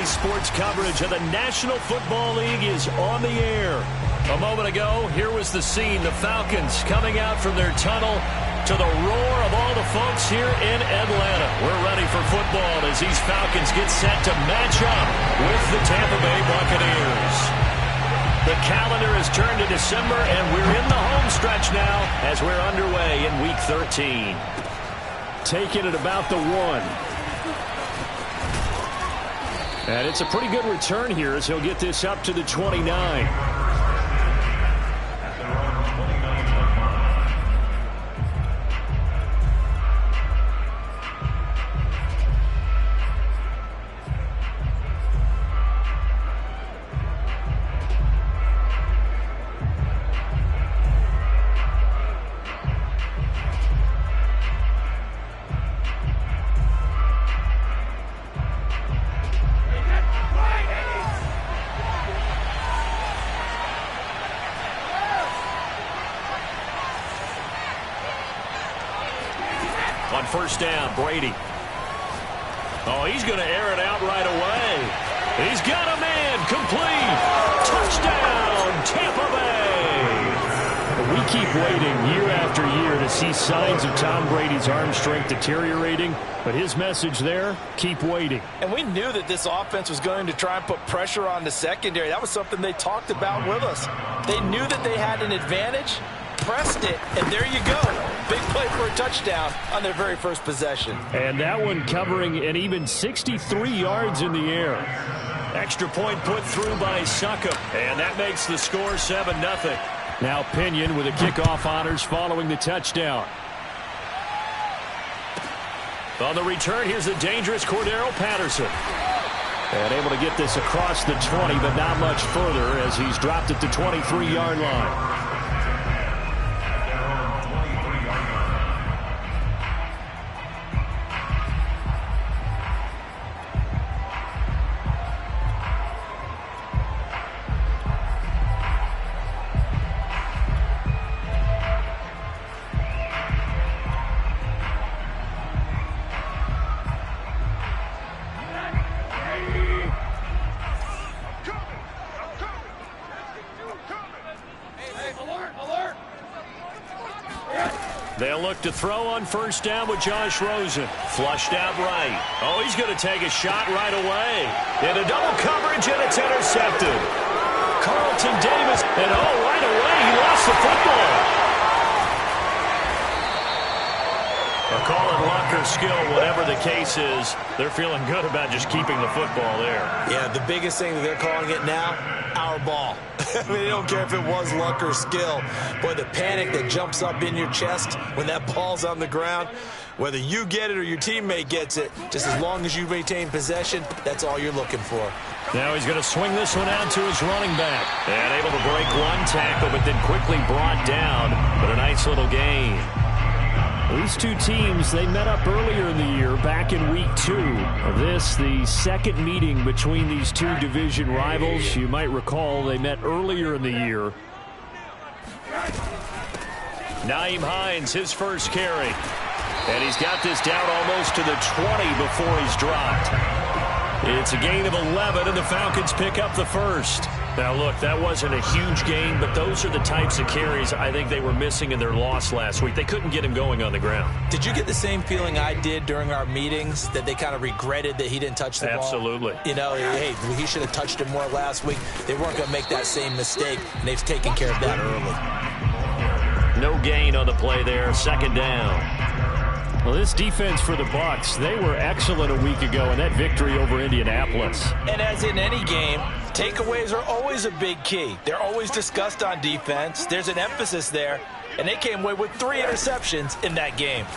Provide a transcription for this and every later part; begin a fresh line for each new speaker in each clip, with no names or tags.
NBC Sports coverage of the National Football League is on the air. A moment ago, here was the scene. The Falcons coming out from their tunnel to the roar of all the folks here in Atlanta. We're ready for football as these Falcons get set to match up with the Tampa Bay Buccaneers. The calendar has turned to December, and we're in the home stretch now as we're underway in Week 13. Taking it about the 1. And it's a pretty good return here as he'll get this up to the 29. On first down, Brady. Oh, he's going to air it out right away. He's got a man. Complete. Touchdown, Tampa Bay. We keep waiting year after year to see signs of Tom Brady's arm strength deteriorating. But his message there, keep waiting.
And we knew that this offense was going to try and put pressure on the secondary. That was something they talked about with us. They knew that they had an advantage, pressed it, and there you go. Big play for a touchdown on their very first possession.
And that one covering an even 63 yards in the air. Extra point put through by Succop. And that makes the score 7-0. Now Pinion with a kickoff honors following the touchdown. On the return, here's the dangerous Cordero Patterson. And able to get this across the 20, but not much further as he's dropped at the 23-yard line. They'll look to throw on first down with Josh Rosen. Flushed out right. Oh, he's going to take a shot right away. In a double coverage, and it's intercepted. Carlton Davis, and right away, he lost the football. Call it luck or skill, whatever the case is. They're feeling good about just keeping the football there.
Yeah, the biggest thing that they're calling it now, our ball. I mean, they don't care if it was luck or skill. Boy, the panic that jumps up in your chest when that ball's on the ground, whether you get it or your teammate gets it, just as long as you maintain possession, that's all you're looking for.
Now he's going to swing this one out to his running back. And able to break one tackle, but then quickly brought down. But a nice little gain. These two teams, they met up earlier in the year, back in Week 2 of this, the second meeting between these two division rivals. You might recall they met earlier in the year. Nyheim Hines, his first carry. And he's got this down almost to the 20 before he's dropped. It's a gain of 11, and the Falcons pick up the first. Now, look, that wasn't a huge gain, but those are the types of carries I think they were missing in their loss last week. They couldn't get him going on the ground.
Did you get the same feeling I did during our meetings, that they kind of regretted that he didn't touch the ball?
Absolutely.
You know, hey, he should have touched it more last week. They weren't going to make that same mistake, and they've taken care of that early.
No gain on the play there, second down. Well, this defense for the Bucs, they were excellent a week ago in that victory over Indianapolis.
And as in any game, takeaways are always a big key. They're always discussed on defense. There's an emphasis there, and they came away with 3 interceptions in that game.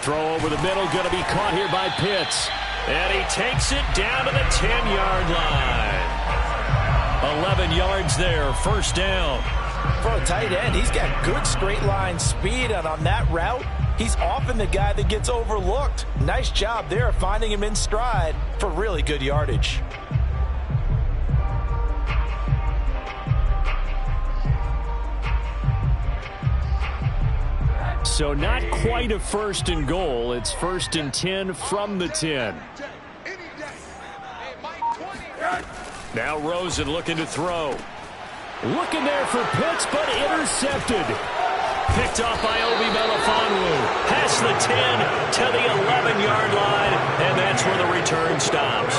Throw over the middle, going to be caught here by Pitts. And he takes it down to the 10-yard line. 11 yards there, first down.
For a tight end, he's got good straight line speed, and on that route, he's often the guy that gets overlooked. Nice job there finding him in stride for really good yardage.
So not quite a first and goal. It's first and 10 from the 10. Now Rosen looking to throw. Looking there for Pitts, but intercepted. Picked off by Obi Melifonwu. Past the 10 to the 11-yard line, and that's where the return stops.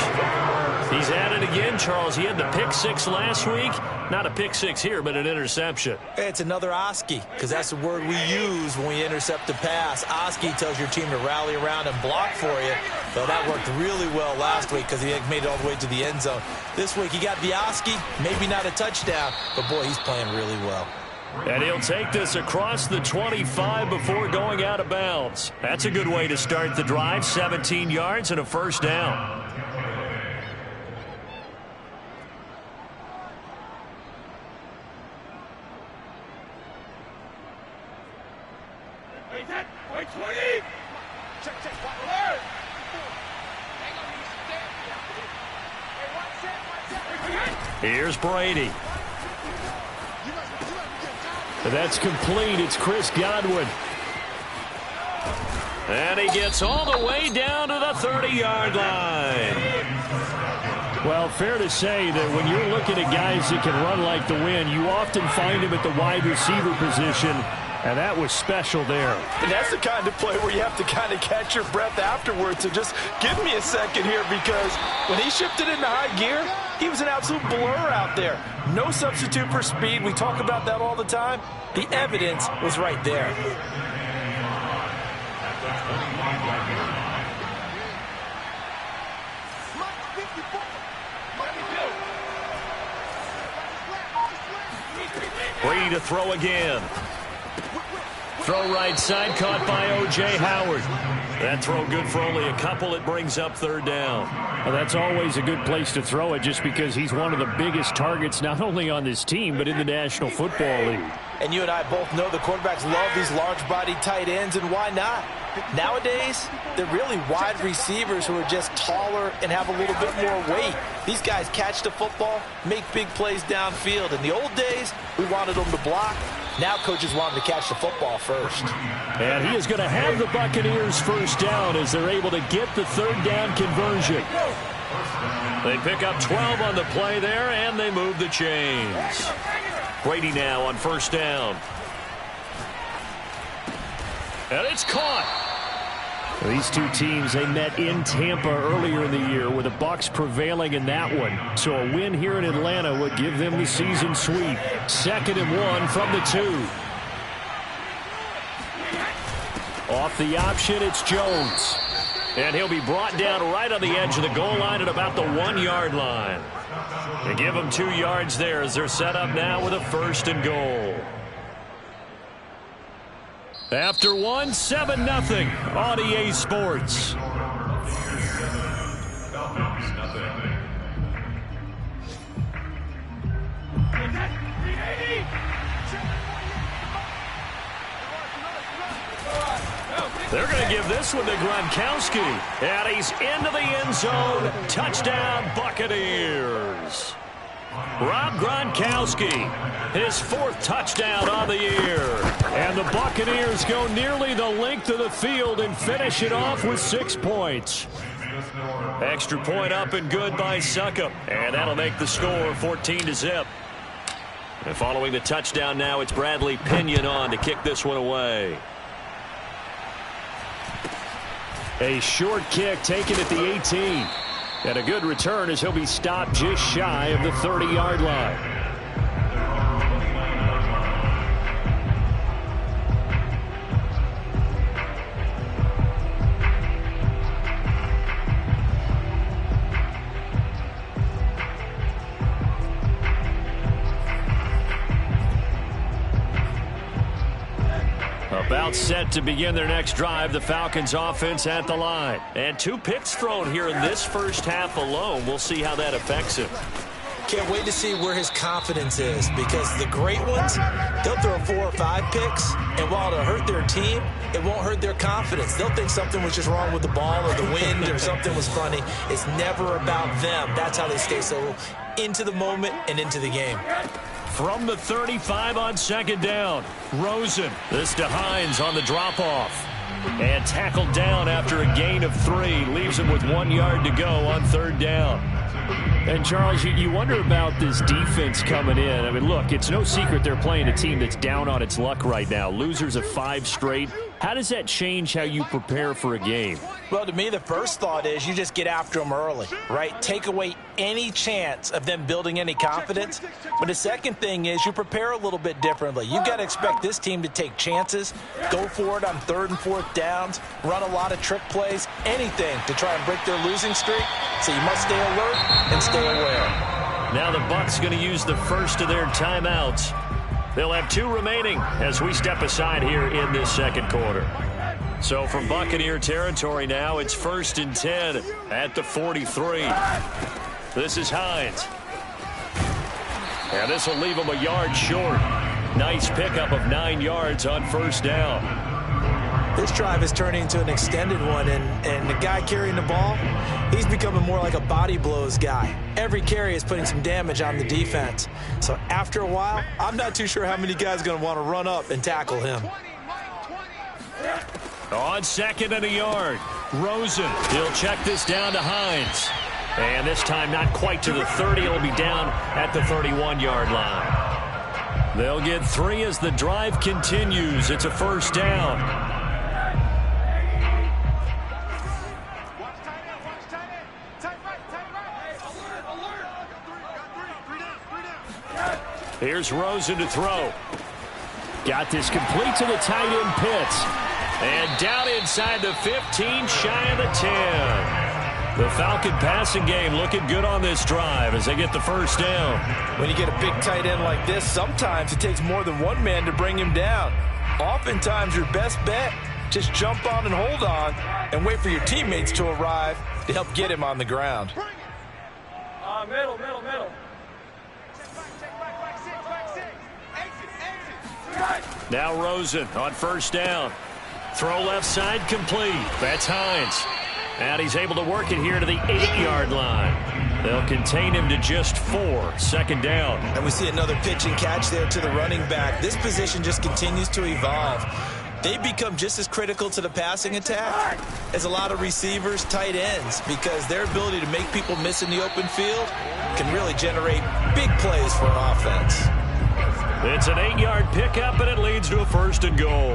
He's at it again, Charles. He had the pick six last week. Not a pick six here, but an interception.
It's another Oski, because that's the word we use when we intercept a pass. Oski tells your team to rally around and block for you. But that worked really well last week because he made it all the way to the end zone. This week he got the Oski, maybe not a touchdown, but boy, he's playing really well.
And he'll take this across the 25 before going out of bounds. That's a good way to start the drive. 17 yards and a first down. Here's Brady. That's complete. It's Chris Godwin. And he gets all the way down to the 30-yard line. Well, fair to say that when you're looking at guys that can run like the wind, you often find them at the wide receiver position, and that was special there.
And that's the kind of play where you have to kind of catch your breath afterwards. So just give me a second here, because when he shifted into high gear, he was an absolute blur out there. No substitute for speed. We talk about that all the time.
The evidence was right there.
Brady to throw again. Throw right side, caught by O.J. Howard. That throw good for only a couple. It brings up third down.
Well, that's always a good place to throw it, just because he's one of the biggest targets not only on this team but in the National Football League.
And you and I both know the quarterbacks love these large-bodied tight ends, and why not? Nowadays, they're really wide receivers who are just taller and have a little bit more weight. These guys catch the football, make big plays downfield. In the old days, we wanted them to block. Now coaches want them to catch the football first.
And he is going to have the Buccaneers first down as they're able to get the third down conversion. They pick up 12 on the play there, and they move the chains. Brady now on first down. And it's caught.
These two teams, they met in Tampa earlier in the year, with the Bucs prevailing in that one. So a win here in Atlanta would give them the season sweep. 2nd and 1 from the 2. Off the option, it's Jones. And he'll be brought down right on the edge of the goal line at about the 1-yard line. They give him 2 yards there as they're set up now with a 1st and goal. After 1, 7-0 on EA Sports. They're going to give this one to Gronkowski. And he's into the end zone. Touchdown, Buccaneers. Rob Gronkowski, his 4th touchdown on the year. And the Buccaneers go nearly the length of the field and finish it off with 6 points. Extra point up and good by Succop. And that'll make the score 14-0. And following the touchdown now, it's Bradley Pinion on to kick this one away. A short kick taken at the 18. And a good return as he'll be stopped just shy of the 30-yard line. About set to begin their next drive, the Falcons offense at the line. And 2 picks thrown here in this first half alone. We'll see how that affects him.
Can't wait to see where his confidence is, because the great ones, they'll throw 4 or 5 picks, and while it'll hurt their team, it won't hurt their confidence. They'll think something was just wrong with the ball or the wind or something was funny. It's never about them. That's how they stay so into the moment and into the game.
From the 35 on 2nd down, Rosen. This to Hines on the drop-off. And tackled down after a gain of 3. Leaves him with 1 yard to go on 3rd down.
And, Charles, you wonder about this defense coming in. I mean, look, it's no secret they're playing a team that's down on its luck right now. Losers of 5 straight. How does that change how you prepare for a game?
Well, to me, the first thought is you just get after them early, right? Take away any chance of them building any confidence. But the second thing is you prepare a little bit differently. You've got to expect this team to take chances, go for it on 3rd and 4th downs, run a lot of trick plays, anything to try and break their losing streak. So you must stay alert and stay aware.
Now the Bucs going to use the first of their timeouts. They'll have 2 remaining as we step aside here in this 2nd quarter. So from Buccaneer territory now, it's 1st and 10 at the 43. This is Hines. And this will leave him a yard short. Nice pickup of 9 yards on 1st down.
This drive is turning into an extended one, and the guy carrying the ball, he's becoming more like a body blows guy. Every carry is putting some damage on the defense. So after a while, I'm not too sure how many guys are going to want to run up and tackle him.
On 2nd and a yard, Rosen. He'll check this down to Hines. And this time not quite to the 30. It'll be down at the 31-yard line. They'll get 3 as the drive continues. It's a 1st down. Here's Rosen to throw. Got this complete to the tight end Pitts. And down inside the 15, shy of the 10. The Falcon passing game looking good on this drive as they get the 1st down.
When you get a big tight end like this, sometimes it takes more than one man to bring him down. Oftentimes your best bet, just jump on and hold on and wait for your teammates to arrive to help get him on the ground.
Middle.
Now Rosen on 1st down. Throw left side complete. That's Hines. And he's able to work it here to the 8-yard line. They'll contain him to just 4. 2nd down.
And we see another pitch and catch there to the running back. This position just continues to evolve. They become just as critical to the passing attack as a lot of receivers, tight ends, because their ability to make people miss in the open field can really generate big plays for an offense.
It's an 8-yard pickup, and it leads to a 1st and goal.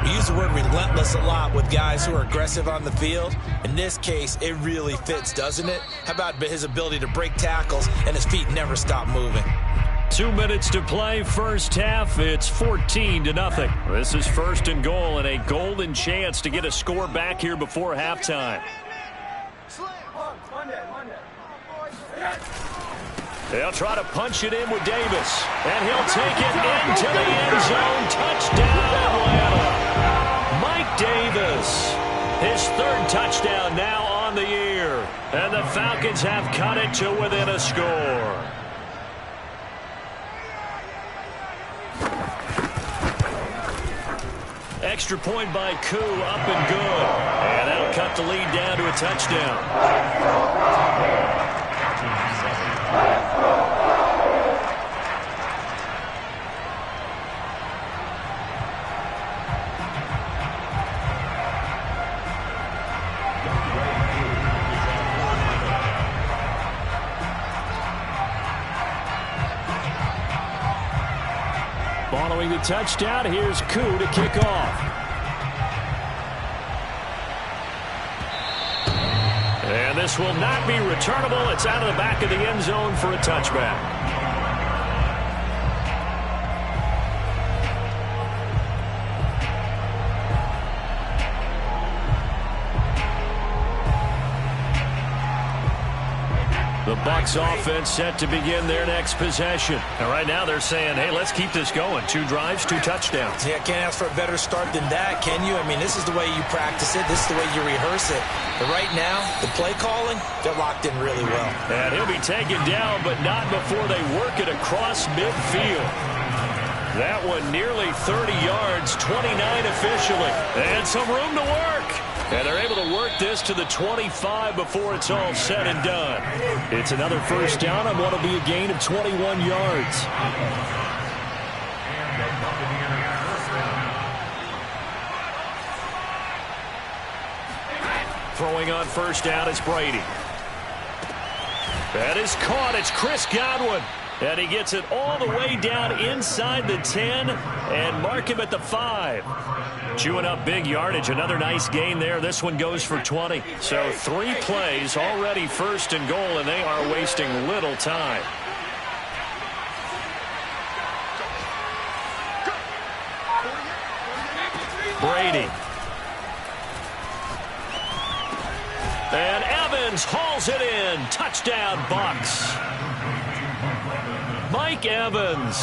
We use the word relentless a lot with guys who are aggressive on the field. In this case, it really fits, doesn't it? How about his ability to break tackles and his feet never stop moving?
2 minutes to play, 1st half. It's 14-0. This is 1st and goal and a golden chance to get a score back here before halftime. They'll try to punch it in with Davis. And he'll take it into the end zone. Touchdown, Atlanta. Mike Davis. His 3rd touchdown now on the year. And the Falcons have cut it to within a score. Extra point by Koo, up and good. And that'll cut the lead down to a touchdown. Following the touchdown, here's Koo to kick off. And this will not be returnable. It's out of the back of the end zone for a touchback. The Bucs offense set to begin their next possession. And right now they're saying, hey, let's keep this going. 2 drives, 2 touchdowns.
Yeah, can't ask for a better start than that, can you? I mean, this is the way you practice it. This is the way you rehearse it. But right now, the play calling, they're locked in really well.
And he'll be taken down, but not before they work it across midfield. That one nearly 30 yards, 29 officially. And some room to work. And they're able to work this to the 25 before it's all said and done. It's another 1st down on what will be a gain of 21 yards. Throwing on first down is Brady. That is caught. It's Chris Godwin. And he gets it all the way down inside the 10 and mark him at the 5. Chewing up big yardage. Another nice gain there. This one goes for 20. So 3 plays already first and goal, and they are wasting little time. Brady. And Evans hauls it in. Touchdown, Bucs. Mike Evans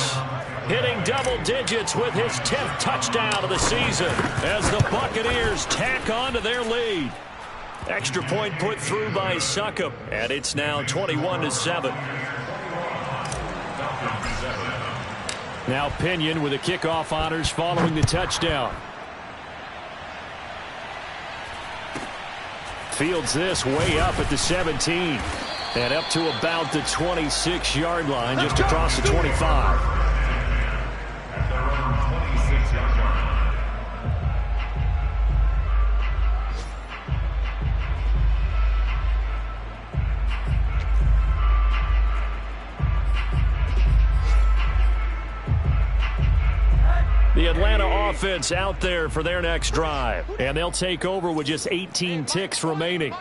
hitting double digits with his 10th touchdown of the season as the Buccaneers tack on to their lead. Extra point put through by Succop, and it's now 21-7. Now Pinion with the kickoff honors following the touchdown. Fields this way up at the 17. And up to about the 26-yard line, just across the 25. The Atlanta offense out there for their next drive. And they'll take over with just 18 ticks remaining.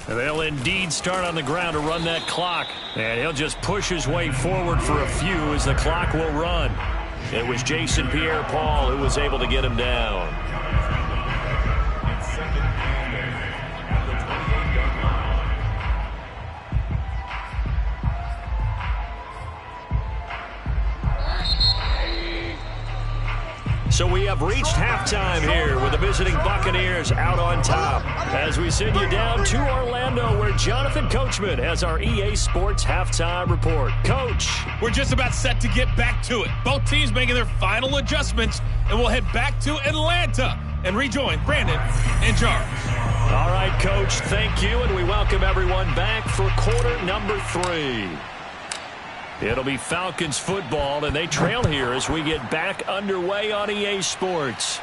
They'll indeed start on the ground to run that clock. And he'll just push his way forward for a few as the clock will run. It was Jason Pierre-Paul who was able to get him down. So we have reached halftime here with the visiting Buccaneers out on top. As we send you down to Orlando where Jonathan Coachman has our EA Sports halftime report. Coach.
We're just about set to get back to it. Both teams making their final adjustments, and we'll head back to Atlanta and rejoin Brandon and Jarvis.
All right, Coach, thank you, and we welcome everyone back for quarter number 3. It'll be Falcons football, and they trail here as we get back underway on EA Sports.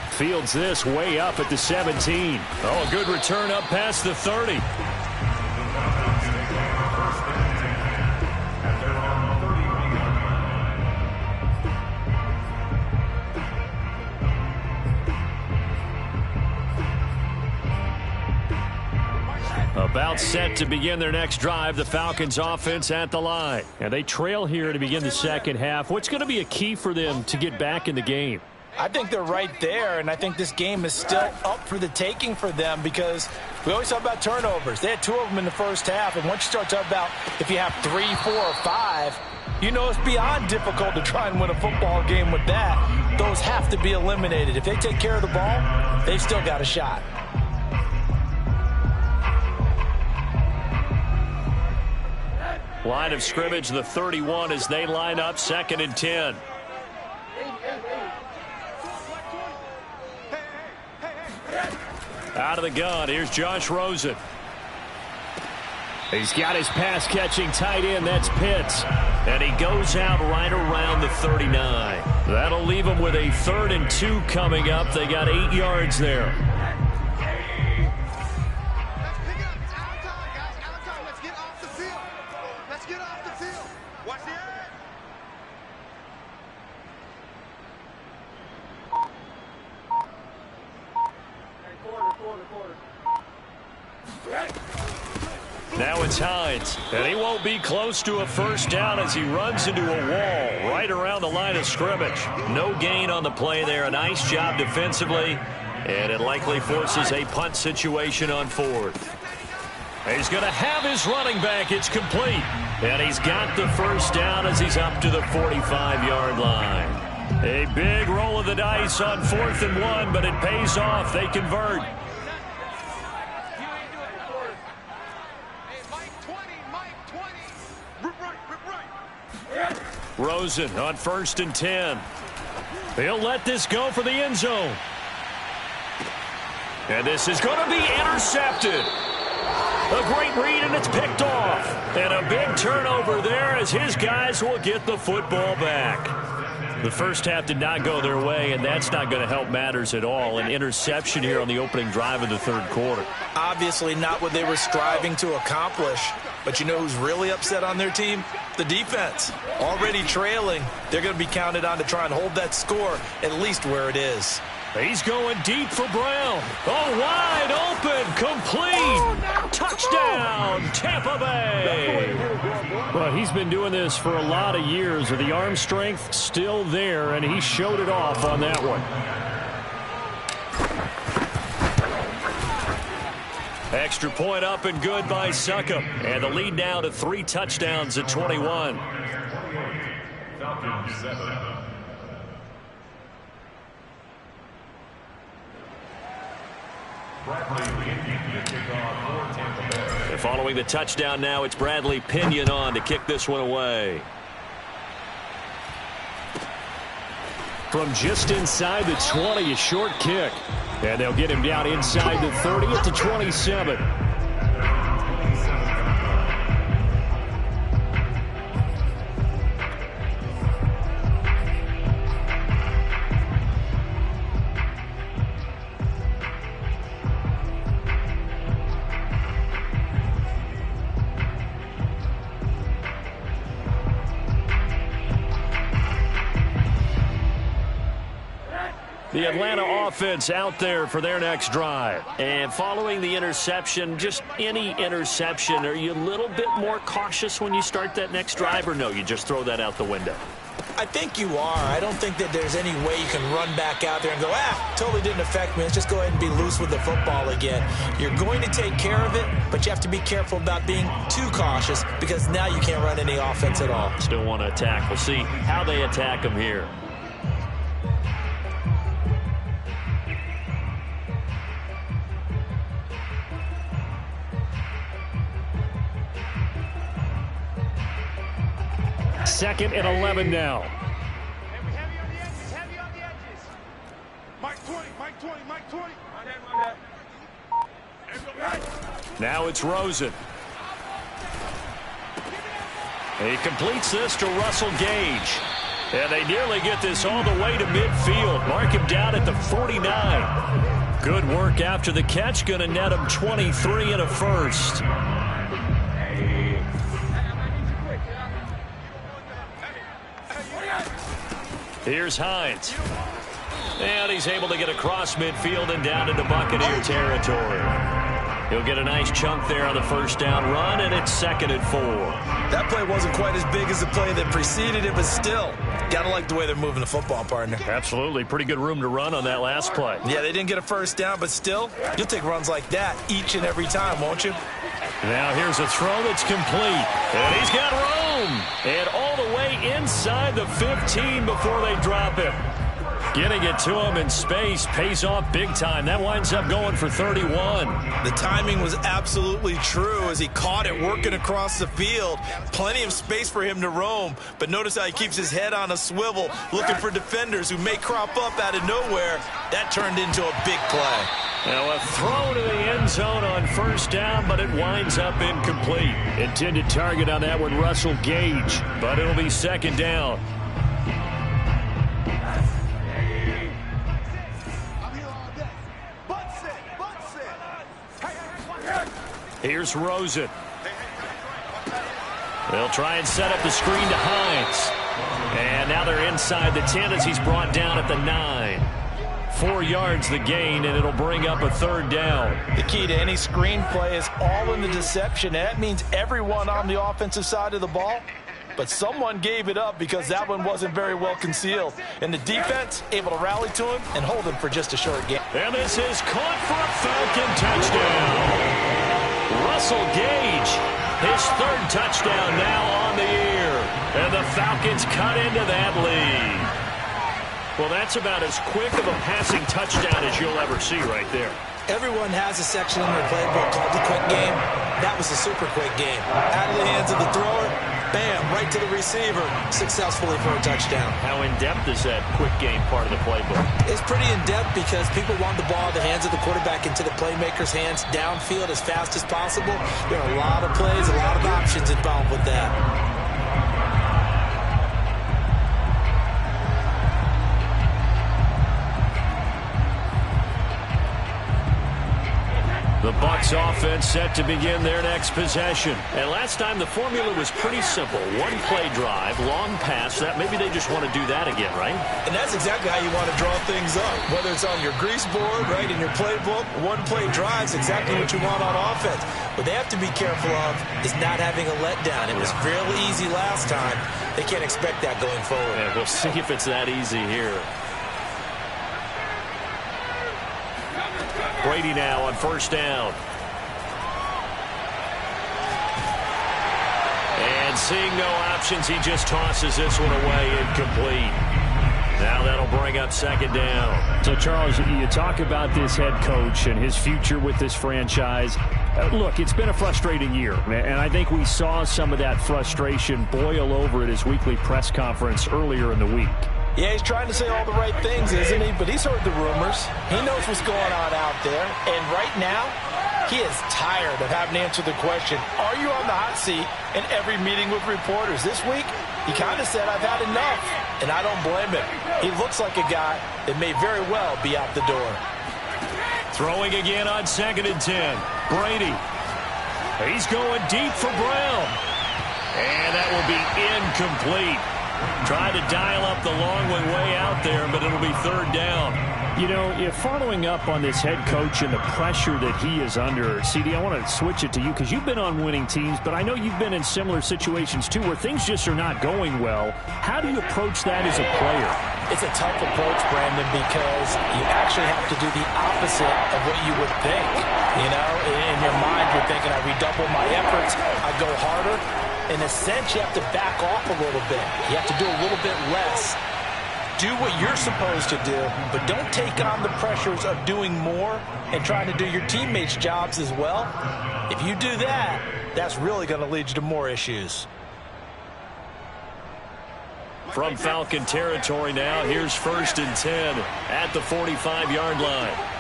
Fields this way up at the 17. Oh, a good return up past the 30. About set to begin their next drive, the Falcons offense at the line. And they trail here to begin the second half. What's going to be a key for them to get back in the game?
I think they're right there, and I think this game is still up for the taking for them because we always talk about turnovers. They had 2 of them in the first half, and once you start talking about if you have 3, 4, or 5, you know it's beyond difficult to try and win a football game with that. Those have to be eliminated. If they take care of the ball, they've still got a shot.
Line of scrimmage, the 31 as they line up, 2nd and 10. Out of the gun, here's Josh Rosen. He's got his pass-catching tight end, that's Pitts. And he goes out right around the 39. That'll leave him with a 3rd and 2 coming up. They got 8 yards there. Now it's Hines, and he won't be close to a first down as he runs into a wall right around the line of scrimmage. No gain on the play there. A nice job defensively, and it likely forces a punt situation on 4th. He's going to have his running back. It's complete, and he's got the first down as he's up to the 45-yard line. A big roll of the dice on 4th and 1, but it pays off. They convert. Rosen on 1st and 10. He'll let this go for the end zone. And this is going to be intercepted. A great read, and it's picked off. And a big turnover there as his guys will get the football back. The first half did not go their way, and that's not going to help matters at all. An interception here on the opening drive of the third quarter.
Obviously not what they were striving to accomplish. But you know who's really upset on their team? The defense. Already trailing, they're going to be counted on to try and hold that score at least where it is.
He's going deep for Brown. Oh, wide open, complete. Touchdown, Tampa Bay. Well, he's been doing this for a lot of years, with the arm strength still there, and he showed it off on that one. Extra point up and good by Succop. And the lead now to 3 touchdowns at 21. Falcons 7. And following the touchdown now, it's Bradley Pinion on to kick this one away. From just inside the 20, a short kick. And they'll get him down inside the 30 at the 27. The Atlanta offense out there for their next drive. And following the interception, just any interception, are you a little bit more cautious when you start that next drive, or no, you just throw that out the window?
I think you are. I don't think that there's any way you can run back out there and go, totally didn't affect me. Let's just go ahead and be loose with the football again. You're going to take care of it, but you have to be careful about being too cautious, because now you can't run any offense at all.
Still want to attack. We'll see how they attack them here. Second and 11 now.
Heavy on the edges, heavy on the edges. Mike 20, Mike 20, Mike 20.
Now it's Rosen. He completes this to Russell Gage. And they nearly get this all the way to midfield. Mark him down at the 49. Good work after the catch. Going to net him 23 and a first. Here's Hines. And he's able to get across midfield and down into Buccaneer territory. He'll get a nice chunk there on the first down run, and it's 2nd and 4.
That play wasn't quite as big as the play that preceded it, but still, gotta like the way they're moving the football, partner.
Absolutely. Pretty good room to run on that last play.
Yeah, they didn't get a first down, but still, you'll take runs like that each and every time, won't you?
Now here's a throw that's complete. And he's got room. And all the way inside the 15 before they drop it. Getting it to him in space pays off big time. That winds up going for 31.
The timing was absolutely true as he caught it working across the field. Plenty of space for him to roam. But notice how he keeps his head on a swivel, looking for defenders who may crop up out of nowhere. That turned into a big play.
Now a throw to the end zone on first down, but it winds up incomplete. Intended target on that one, Russell Gage. But it'll be 2nd down. Here's Rosen. They'll try and set up the screen to Hines. And now they're inside the 10 as he's brought down at the 9. 4 yards the gain, and it'll bring up a 3rd down.
The key to any screen play is all in the deception. And that means everyone on the offensive side of the ball. But someone gave it up because that one wasn't very well concealed. And the defense able to rally to him and hold him for just a short game.
And this is caught for a Falcon touchdown. Russell Gage, his 3rd touchdown now on the year. And the Falcons cut into that lead. Well, that's about as quick of a passing touchdown as you'll ever see right there.
Everyone has a section in their playbook called the quick game. That was a super quick game. Out of the hands of the thrower, bam, right to the receiver, successfully for a touchdown.
How in-depth is that quick game part of the playbook?
It's pretty in-depth because people want the ball in the hands of the quarterback into the playmaker's hands downfield as fast as possible. There are a lot of plays, a lot of options involved with that.
The Bucs offense set to begin their next possession. And last time the formula was pretty simple. One play drive, long pass. That maybe they just want to do that again, right?
And that's exactly how you want to draw things up. Whether it's on your grease board, right, in your playbook, one play drive is exactly what you want on offense. What they have to be careful of is not having a letdown. It was fairly easy last time. They can't expect that going forward.
Yeah, we'll see if it's that easy here. Brady now on first down. And seeing no options, he just tosses this one away, incomplete. Now that'll bring up second down.
So, Charles, you talk about this head coach and his future with this franchise. Look, it's been a frustrating year, and I think we saw some of that frustration boil over at his weekly press conference earlier in the week.
Yeah, he's trying to say all the right things, isn't he? But he's heard the rumors. He knows what's going on out there. And right now, he is tired of having to answer the question, are you on the hot seat in every meeting with reporters? This week, he kind of said, I've had enough. And I don't blame him. He looks like a guy that may very well be out the door.
Throwing again on 2nd and 10. Brady. He's going deep for Brown. And that will be incomplete. Tried to dial up the long one way out there, but it'll be third down.
You know, if following up on this head coach and the pressure that he is under, CD, I want to switch it to you because you've been on winning teams, but I know you've been in similar situations too where things just are not going well. How do you approach that as a player?
It's a tough approach, Brandon, because you actually have to do the opposite of what you would think. You know, in your mind, you're thinking, I redouble my efforts, I go harder. In a sense, you have to back off a little bit. You have to do a little bit less. Do what you're supposed to do, but don't take on the pressures of doing more and trying to do your teammates' jobs as well. If you do that, that's really going to lead you to more issues.
From Falcon territory now, here's 1st and 10 at the 45-yard line.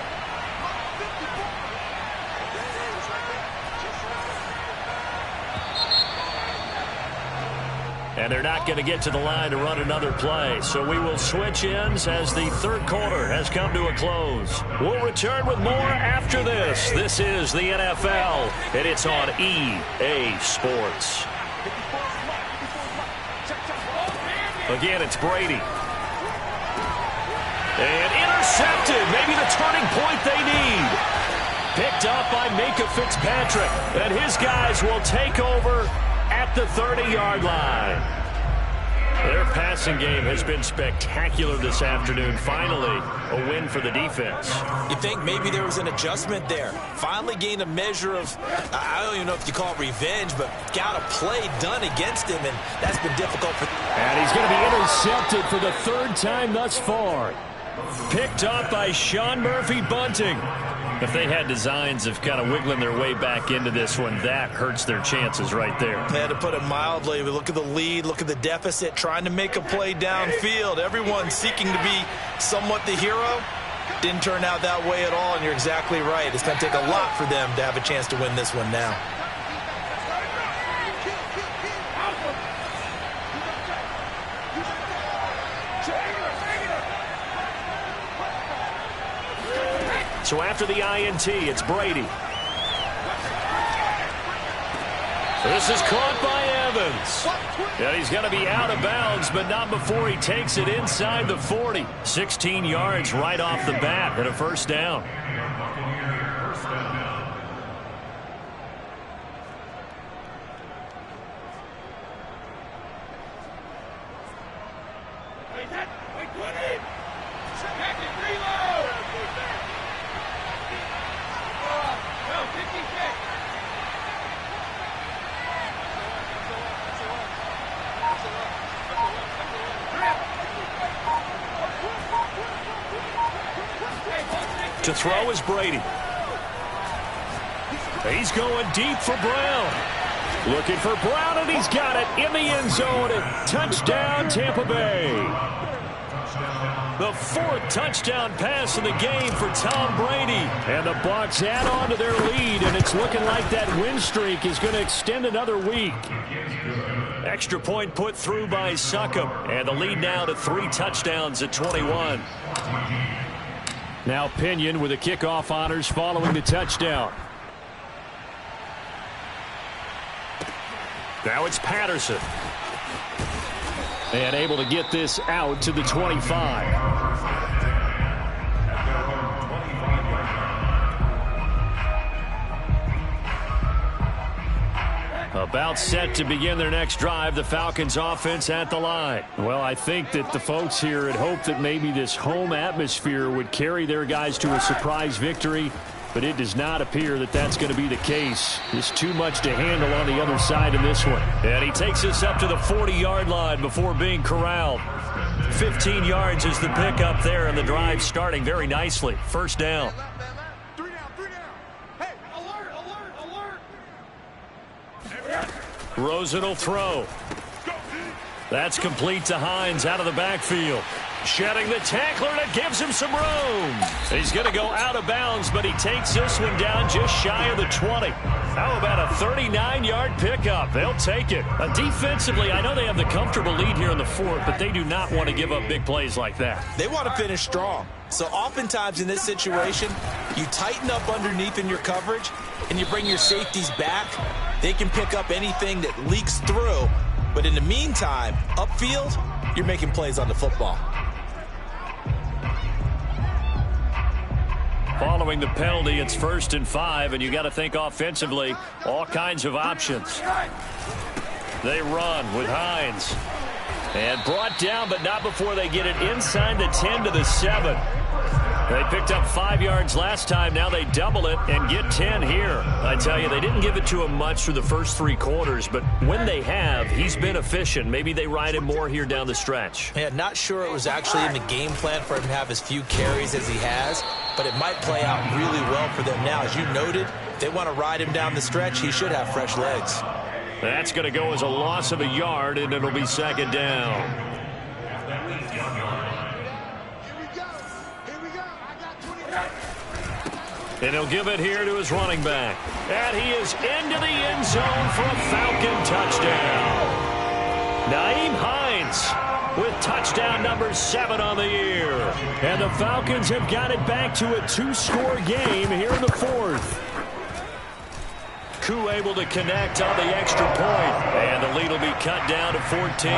And they're not going to get to the line to run another play. So we will switch ends as the third quarter has come to a close. We'll return with more after this. This is the NFL, and it's on EA Sports. Again, it's Brady. And intercepted. Maybe the turning point they need. Picked up by Minkah Fitzpatrick. And his guys will take over at the 30-yard line. Their passing game has been spectacular this afternoon. Finally, a win for the defense.
You think maybe there was an adjustment there. Finally gained a measure of, I don't even know if you call it revenge, but got a play done against him, and that's been difficult for.
And he's going to be intercepted for the third time thus far.
Picked up by Sean Murphy-Bunting. If they had designs of kind of wiggling their way back into this one, that hurts their chances right there.
They had to put it mildly. We look at the lead, look at the deficit, trying to make a play downfield. Everyone seeking to be somewhat the hero. Didn't turn out that way at all, and you're exactly right. It's going to take a lot for them to have a chance to win this one now.
So after the INT, it's Brady. This is caught by Evans. And he's going to be out of bounds, but not before he takes it inside the 40. 16 yards right off the bat and a first down. To throw is Brady. He's going deep for Brown. Looking for Brown, and he's got it in the end zone. Touchdown, Tampa Bay. The 4th touchdown pass of the game for Tom Brady. And the Bucs add on to their lead, and it's looking like that win streak is going to extend another week. Extra point put through by Succop, and the lead now to 3 touchdowns at 21. Now Pinion with the kickoff honors following the touchdown. Now it's Patterson. And able to get this out to the 25. About set to begin their next drive, the Falcons offense at the line. Well, I think that the folks here had hoped that maybe this home atmosphere would carry their guys to a surprise victory, but it does not appear that that's going to be the case. There's too much to handle on the other side in this one. And he takes us up to the 40-yard line before being corralled. 15 yards is the pickup there, and the drive starting very nicely. First down. Rosen will throw. That's complete to Hines out of the backfield. Shedding the tackler, and it gives him some room. He's going to go out of bounds, but he takes this one down just shy of the 20. How about a 39-yard pickup? They'll take it. Defensively, I know they have the comfortable lead here in the 4th, but they do not want to give up big plays like that.
They want to finish strong. So oftentimes in this situation, you tighten up underneath in your coverage, and you bring your safeties back. They can pick up anything that leaks through. But in the meantime, upfield, you're making plays on the football.
Following the penalty, it's 1st and 5, and you got to think offensively, all kinds of options. They run with Hines. And brought down, but not before they get it inside the 10 to the 7. They picked up 5 yards last time. Now they double it and get 10 here. I tell you, they didn't give it to him much through the first 3 quarters, but when they have, he's been efficient. Maybe they ride him more here down the stretch.
Yeah, not sure it was actually in the game plan for him to have as few carries as he has, but it might play out really well for them now. As you noted, if they want to ride him down the stretch, he should have fresh legs.
That's going to go as a loss of a yard, and it'll be 2nd down. And he'll give it here to his running back. And he is into the end zone for a Falcon touchdown. Nyheim Hines with touchdown number 7 on the year. And the Falcons have got it back to a 2-score game here in the 4th. Koo able to connect on the extra point. And the lead will be cut down to 14.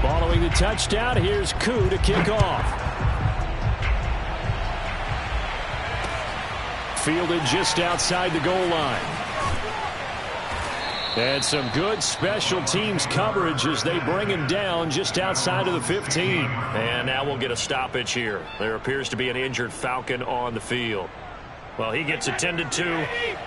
Following the touchdown, here's Koo to kick off. Fielded just outside the goal line. And some good special teams coverage as they bring him down just outside of the 15. And now we'll get a stoppage here. There appears to be an injured Falcon on the field. Well, he gets attended to.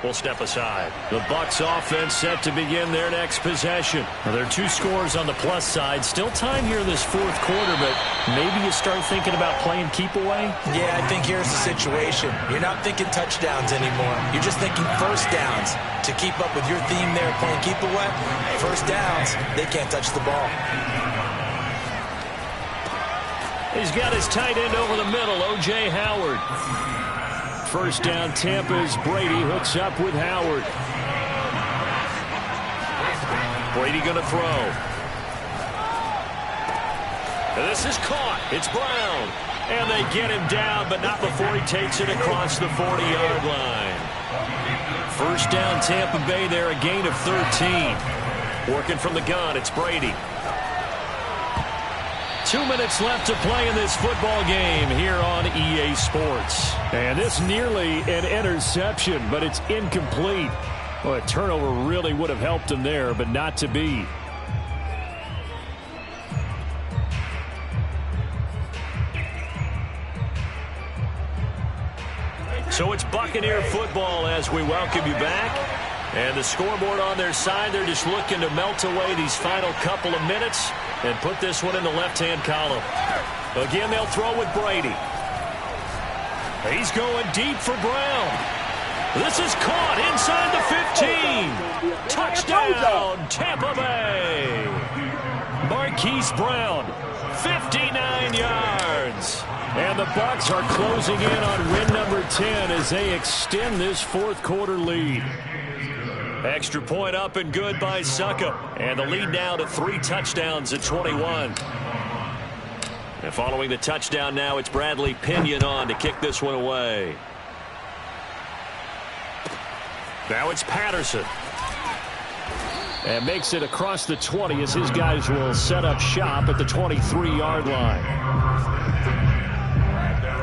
We'll step aside. The Bucs offense set to begin their next possession. Well, there are 2 scores on the plus side. Still time here in this 4th quarter, but maybe you start thinking about playing keep away?
Yeah, I think here's the situation. You're not thinking touchdowns anymore. You're just thinking first downs. To keep up with your theme there, playing keep away, first downs, they can't touch the ball.
He's got his tight end over the middle, O.J. Howard. First down, Tampa's Brady hooks up with Howard. Brady going to throw. And this is caught. It's Brown. And they get him down, but not before he takes it across the 40-yard line. First down, Tampa Bay there, a gain of 13. Working from the gun, it's Brady. 2 minutes left to play in this football game here on EA Sports. And this nearly an interception, but it's incomplete. Well, a turnover really would have helped him there, but not to be. So it's Buccaneer football as we welcome you back. And the scoreboard on their side, they're just looking to melt away these final couple of minutes and put this one in the left-hand column. Again, they'll throw with Brady. He's going deep for Brown. This is caught inside the 15. Touchdown, Tampa Bay. Marquise Brown, 59 yards. And the Bucs are closing in on win number 10 as they extend this fourth quarter lead. Extra point up and good by Succop. And the lead now to 3 touchdowns at 21. And following the touchdown now, it's Bradley Pinion on to kick this one away. Now it's Patterson. And makes it across the 20 as his guys will set up shop at the 23-yard line.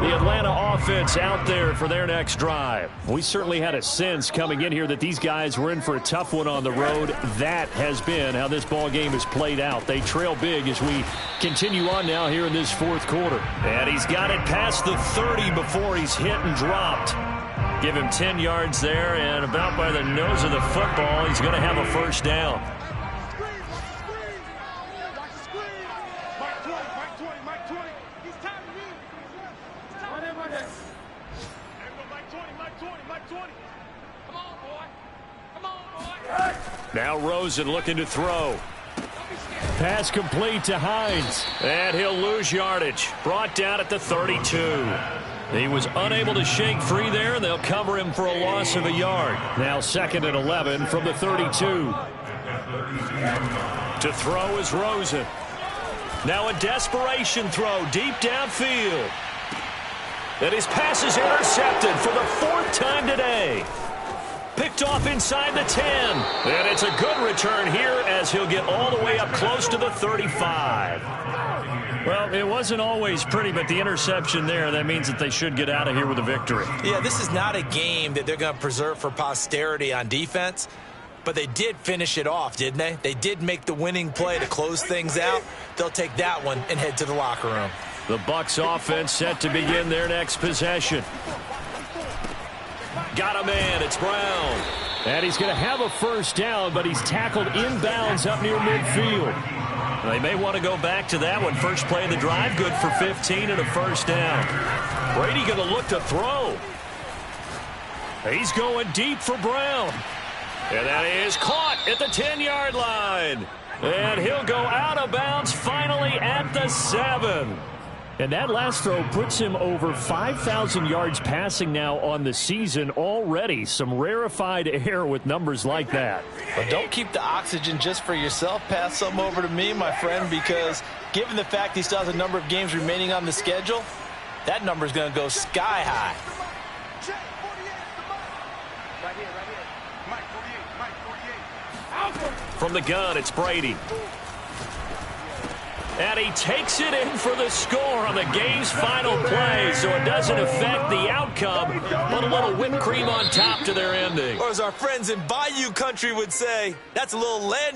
The Atlanta offense out there for their next drive. We certainly had a sense coming in here that these guys were in for a tough one on the road. That has been how this ball game has played out. They trail big as we continue on now here in this fourth quarter. And he's got it past the 30 before he's hit and dropped. Give him 10 yards there, and about by the nose of the football, he's going to have a first down. Now Rosen looking to throw. Pass complete to Hines. And he'll lose yardage. Brought down at the 32. He was unable to shake free there, and they'll cover him for a loss of a yard. Now 2nd and 11 from the 32. To throw is Rosen. Now a desperation throw deep downfield. And his pass is intercepted for the 4th time today. Picked off inside the 10. And it's a good return here as he'll get all the way up close to the 35. Well, it wasn't always pretty, but the interception there, that means that they should get out of here with a victory.
Yeah, this is not a game that they're going to preserve for posterity on defense, but they did finish it off, didn't they? They did make the winning play to close things out. They'll take that one and head to the locker room.
The Bucs offense set to begin their next possession. Got a man, it's Brown. And he's going to have a first down, but he's tackled inbounds up near midfield. They may want to go back to that one. First play of the drive, good for 15 and a first down. Brady going to look to throw. He's going deep for Brown. And that is caught at the 10-yard line. And he'll go out of bounds finally at the 7. And that last throw puts him over 5,000 yards passing now on the season already. Some rarefied air with numbers like that.
But don't keep the oxygen just for yourself. Pass some over to me, my friend, because given the fact he still has a number of games remaining on the schedule, that number is going to go sky high.
From the gun, it's Brady. And he takes it in for the score on the game's final play, so it doesn't affect the outcome, but a little whipped cream on top to their ending.
Or as our friends in Bayou Country would say, that's a little land